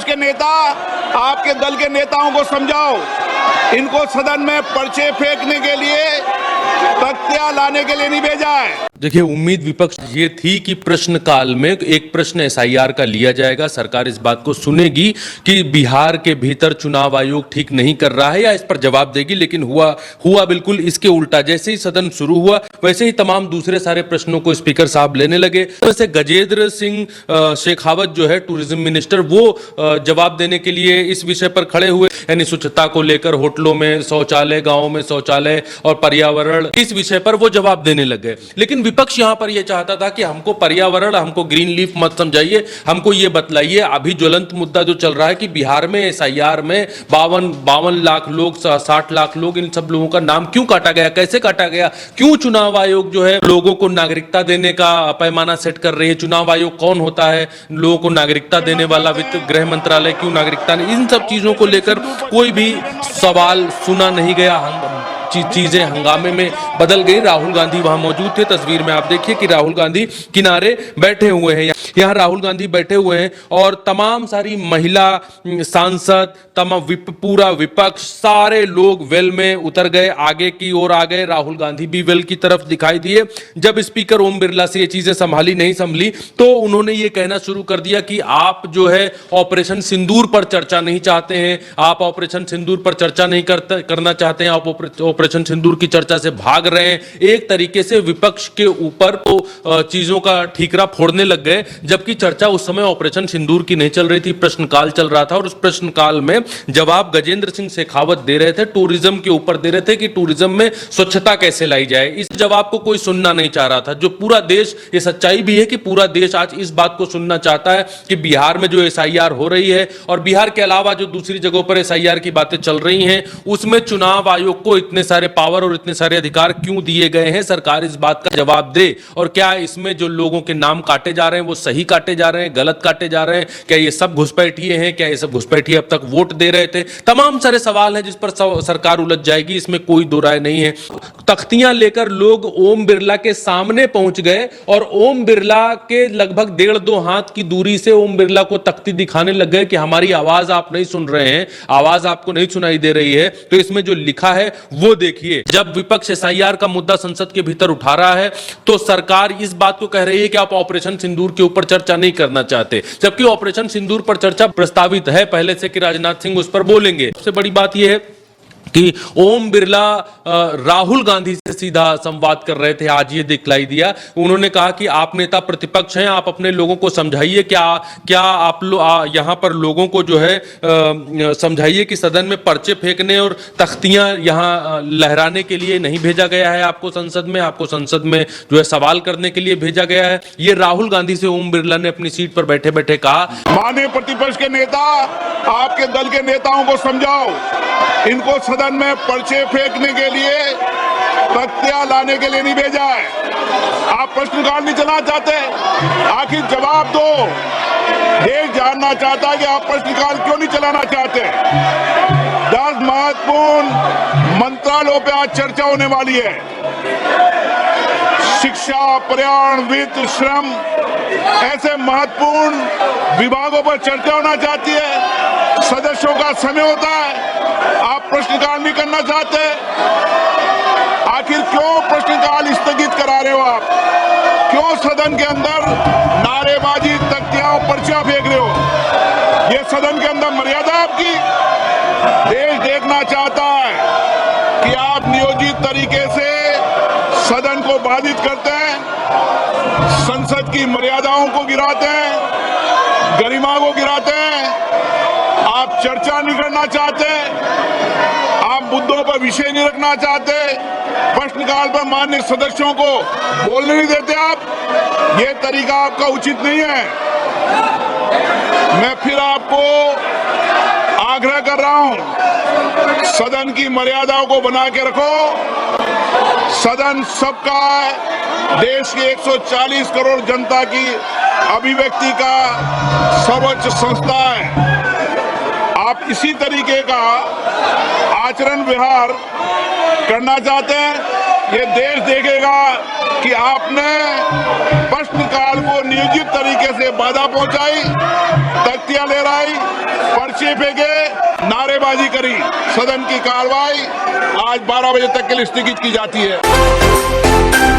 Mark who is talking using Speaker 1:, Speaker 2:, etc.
Speaker 1: प्रतिपक्ष के नेता, आपके दल के नेताओं को समझाओ, इनको सदन में पर्चे फेंकने के लिए, तख्तियां लाने के लिए नहीं भेजा है।
Speaker 2: देखिए, उम्मीद विपक्ष ये थी कि प्रश्नकाल में एक प्रश्न एसआईआर का लिया जाएगा, सरकार इस बात को सुनेगी कि बिहार के भीतर चुनाव आयोग ठीक नहीं कर रहा है या इस पर जवाब देगी, लेकिन हुआ बिल्कुल इसके उल्टा। जैसे ही सदन शुरू हुआ वैसे ही तमाम दूसरे सारे प्रश्नों को स्पीकर साहब लेने लगे। वैसे गजेंद्र सिंह शेखावत जो है टूरिज्म मिनिस्टर, वो जवाब देने के लिए इस विषय पर खड़े हुए, यानी स्वच्छता को लेकर, होटलों में शौचालय, गाँव में शौचालय और पर्यावरण, इस विषय पर वो जवाब देने लगे। लेकिन विपक्ष यहां पर यह चाहता था कि हमको पर्यावरण, हमको ग्रीन लीफ मत समझाइए, हमको ये बतलाइए अभी ज्वलंत मुद्दा जो चल रहा है कि बिहार में एसआईआर में 52 लाख लोग, 60 लाख लोग, इन सब लोगों का नाम क्यों काटा गया, कैसे काटा गया, क्यों चुनाव आयोग जो है लोगों को नागरिकता देने का पैमाना सेट कर रही है, चुनाव आयोग कौन होता है, लोगों को नागरिकता देने वाला, वित्त गृह मंत्रालय क्यों नागरिकता नहीं, इन सब चीजों को लेकर कोई भी सवाल सुना नहीं गया। चीजें हंगामे में बदल गई। राहुल गांधी वहां मौजूद थे। तस्वीर में आप देखिए कि राहुल गांधी किनारे बैठे हुए हैं, यहाँ राहुल गांधी बैठे हुए हैं और तमाम सारी महिला सांसद, पूरा विपक्ष, सारे लोग वेल में उतर गए, आगे की ओर आ गए। राहुल गांधी भी वेल की तरफ दिखाई दिए। जब स्पीकर ओम बिरला से ये चीजें नहीं संभली तो उन्होंने ये कहना शुरू कर दिया कि आप जो है ऑपरेशन सिंदूर पर चर्चा नहीं चाहते हैं, आप ऑपरेशन सिंदूर पर चर्चा नहीं करना चाहते हैं, आप ऑपरेशन सिंदूर की चर्चा से भाग रहे हैं। एक तरीके से विपक्ष के ऊपर तो चीजों का ठीकरा फोड़ने लग गए, जबकि चर्चा उस समय ऑपरेशन सिंदूर की नहीं चल रही थी, प्रश्नकाल चल रहा था और उस प्रश्नकाल में जवाब गजेंद्र सिंह शेखावत दे रहे थे, टूरिज्म के ऊपर दे रहे थे कि टूरिज्म में स्वच्छता कैसे लाई जाए। इस जवाब को कोई सुनना नहीं चाह रहा था, जो पूरा देश, ये सच्चाई भी है कि पूरा देश आज इस बात को सुनना चाहता है कि बिहार में जो एसआईआर हो रही है और बिहार के अलावा जो दूसरी जगहों पर एसआईआर की बातें चल रही हैं, उसमें चुनाव आयोग को इतने सारे पावर और इतने सारे अधिकार क्यों दिए गए हैं। सरकार इस बात का जवाब दे, और क्या इसमें जो लोगों के नाम काटे जा रहे हैं वो सही काटे जा रहे हैं, गलत काटे जा रहे हैं, क्या ये सब घुसपैठिए हैं, क्या ये सब घुसपैठिए अब तक वोट दे रहे थे। तमाम सारे सवाल हैं जिस पर सरकार उलझ जाएगी, इसमें कोई दो राय नहीं है। तख्तियां लेकर लोग ओम बिरला के सामने पहुंच गए और ओम बिरला के लगभग 1.5-2 हाथ की दूरी से ओम बिरला को तख्ती दिखाने लग गए कि हमारी आवाज आप नहीं सुन रहे हैं, आवाज आपको नहीं सुनाई दे रही है, तो इसमें जो लिखा है वो देखिए। जब विपक्ष एसआईआर का मुद्दा संसद के भीतर उठा रहा है तो सरकार इस बात को कह रही है कि आप ऑपरेशन सिंदूर के ऊपर चर्चा नहीं करना चाहते, जबकि ऑपरेशन सिंदूर पर चर्चा प्रस्तावित है पहले से कि राजनाथ सिंह उस पर बोलेंगे। सबसे बड़ी बात यह है कि ओम बिरला राहुल गांधी से सीधा संवाद कर रहे थे, आज ये दिखलाई दिया। उन्होंने कहा कि आप नेता प्रतिपक्ष हैं, आप अपने लोगों को समझाइए, क्या आप यहां पर लोगों को जो है समझाइए कि सदन में पर्चे फेंकने और तख्तियां यहां लहराने के लिए नहीं भेजा गया है आपको संसद में जो है सवाल करने के लिए भेजा गया है। ये राहुल गांधी से ओम बिरला ने अपनी सीट पर बैठे बैठे कहा।
Speaker 1: माननीय प्रतिपक्ष के नेता, आपके दल के नेताओं को समझाओ, इनको सदन में पर्चे फेंकने के लिए, तख्तियां लाने के लिए नहीं भेजा है। आप प्रश्नकाल नहीं चलाना चाहते, आखिर जवाब दो। देश जानना चाहता है कि आप प्रश्नकाल क्यों नहीं चलाना चाहते। 10 महत्वपूर्ण मंत्रालयों पे आज चर्चा होने वाली है। शिक्षा, पर्यावरण, वित्त, श्रम, ऐसे महत्वपूर्ण विभागों पर चर्चा होना चाहती है। सदस्यों का समय होता है, आप प्रश्नकाल नहीं करना चाहते। आखिर क्यों प्रश्नकाल स्थगित करा रहे हो आप? क्यों सदन के अंदर नारेबाजी, तख्तियां, पर्चियां फेंक रहे हो? ये सदन के अंदर मर्यादा आपकी? देश देखना चाहता है कि आप नियोजित तरीके से सदन को बाधित करते हैं, संसद की मर्यादाओं को गिराते हैं, गरिमा को गिराते हैं। आप चर्चा नहीं करना चाहते, आप मुद्दों पर विषय नहीं रखना चाहते, प्रश्नकाल पर माननीय सदस्यों को बोलने नहीं देते आप। ये तरीका आपका उचित नहीं है। मैं फिर आपको आग्रह कर रहा हूं, सदन की मर्यादाओं को बना के रखो। सदन सबका है, देश की 140 करोड़ जनता की अभिव्यक्ति का सर्वोच्च संस्था है। आप इसी तरीके का आचरण व्यवहार करना चाहते हैं, ये देश देखेगा कि आपने प्रश्नकाल को नियोजित तरीके से बाधा पहुंचाई, तख्तियां लहराई, पर्चे फेंके, नारेबाजी करी। सदन की कार्रवाई आज 12 बजे तक के लिए स्थगित की जाती है।